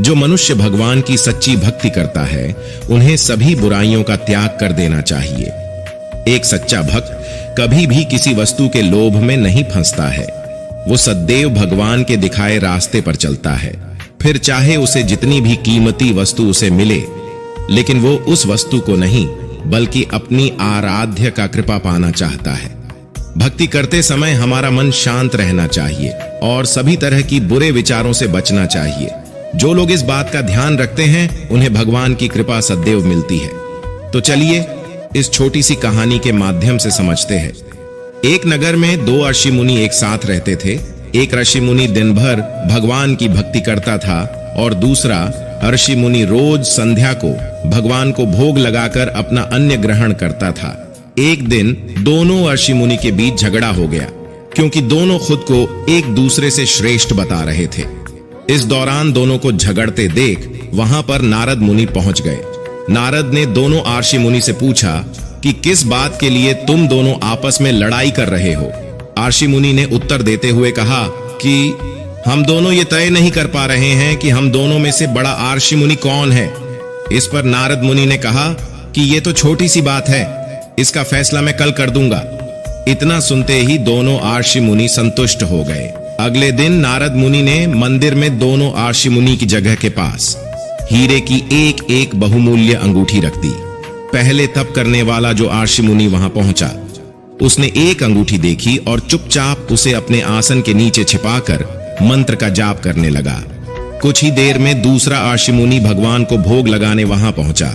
जो मनुष्य भगवान की सच्ची भक्ति करता है उन्हें सभी बुराइयों का त्याग कर देना चाहिए। एक सच्चा भक्त कभी भी किसी वस्तु के लोभ में नहीं फंसता है। वो सदैव भगवान के दिखाए रास्ते पर चलता है, फिर चाहे उसे जितनी भी कीमती वस्तु उसे मिले, लेकिन वो उस वस्तु को नहीं बल्कि अपनी आराध्य का कृपा पाना चाहता है। भक्ति करते समय हमारा मन शांत रहना चाहिए और सभी तरह की बुरे विचारों से बचना चाहिए। जो लोग इस बात का ध्यान रखते हैं उन्हें भगवान की कृपा सदैव मिलती है। तो चलिए इस छोटी सी कहानी के माध्यम से समझते हैं। एक नगर में दो ऋषि मुनि एक साथ रहते थे। एक ऋषि मुनि दिन भर भगवान की भक्ति करता था और दूसरा ऋषि मुनि रोज संध्या को भगवान को भोग लगाकर अपना अन्न ग्रहण करता था। एक दिन दोनों ऋषि मुनि के बीच झगड़ा हो गया, क्योंकि दोनों खुद को एक दूसरे से श्रेष्ठ बता रहे थे। इस दौरान दोनों को झगड़ते देख वहां पर नारद मुनि पहुंच गए। नारद ने दोनों ऋषि मुनि से पूछा कि किस बात के लिए तुम दोनों आपस में लड़ाई कर रहे हो। ऋषि मुनि ने उत्तर देते हुए कहा कि हम दोनों ये तय नहीं कर पा रहे हैं कि हम दोनों में से बड़ा ऋषि मुनि कौन है। इस पर नारद मुनि ने कहा कि ये तो छोटी सी बात है, इसका फैसला मैं कल कर दूंगा। इतना सुनते ही दोनों ऋषि मुनि संतुष्ट हो गए। अगले दिन नारद मुनि ने मंदिर में दोनों ऋषि मुनि की जगह के पास हीरे की एक एक बहुमूल्य अंगूठी रख दी। पहले तप करने वाला जो ऋषि मुनि वहां पहुंचा, उसने एक अंगूठी देखी और चुपचाप उसे अपने आसन के नीचे छिपाकर मंत्र का जाप करने लगा। कुछ ही देर में दूसरा ऋषि मुनि भगवान को भोग लगाने वहां पहुंचा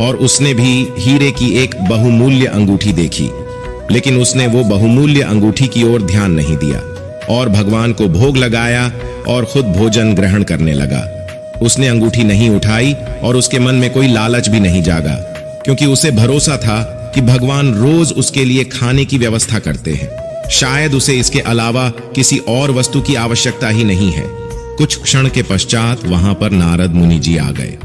और उसने भी हीरे की एक बहुमूल्य अंगूठी देखी, लेकिन उसने वो बहुमूल्य अंगूठी की ओर ध्यान नहीं दिया और भगवान को भोग लगाया और खुद भोजन ग्रहण करने लगा। उसने अंगूठी नहीं उठाई और उसके मन में कोई लालच भी नहीं जागा, क्योंकि उसे भरोसा था कि भगवान रोज उसके लिए खाने की व्यवस्था करते हैं। शायद उसे इसके अलावा किसी और वस्तु की आवश्यकता ही नहीं है। कुछ क्षण के पश्चात वहां पर नारद मुनि जी आ गए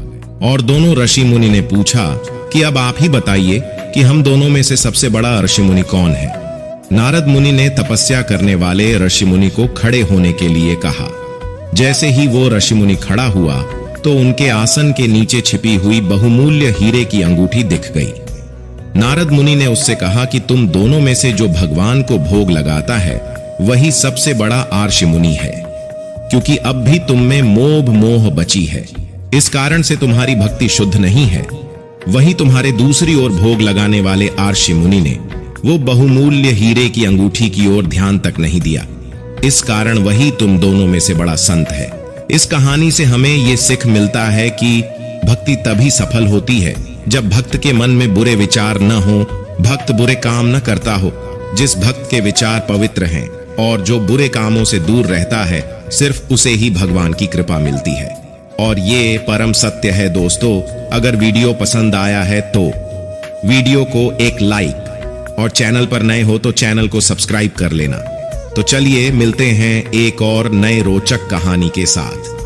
और दोनों ऋषि मुनि ने पूछा कि अब आप ही बताइए कि हम दोनों में से सबसे बड़ा ऋषि मुनि कौन है। नारद मुनि ने तपस्या करने वाले ऋषि मुनि को खड़े होने के लिए कहा। जैसे ही वो ऋषि मुनि खड़ा हुआ तो उनके आसन के नीचे छिपी हुई बहुमूल्य हीरे की अंगूठी दिख गई। नारद मुनि ने उससे कहा कि तुम दोनों में से जो भगवान को भोग लगाता है वही सबसे बड़ा ऋषि मुनि है, क्योंकि अब भी तुम में मोह बची है। इस कारण से तुम्हारी भक्ति शुद्ध नहीं है। वही तुम्हारे दूसरी ओर भोग लगाने वाले ऋषि मुनि ने वो बहुमूल्य हीरे की अंगूठी की ओर ध्यान तक नहीं दिया। इस कारण वही तुम दोनों में से बड़ा संत है। इस कहानी से हमें ये सीख मिलता है कि भक्ति तभी सफल होती है जब भक्त के मन में बुरे विचार न हो, भक्त बुरे काम न करता हो। जिस भक्त के विचार पवित्र हैं और जो बुरे कामों से दूर रहता है, सिर्फ उसे ही भगवान की कृपा मिलती है। और ये परम सत्य है दोस्तों। अगर वीडियो पसंद आया है तो वीडियो को एक लाइक और चैनल पर नए हो तो चैनल को सब्सक्राइब कर लेना। तो चलिए मिलते हैं एक और नए रोचक कहानी के साथ।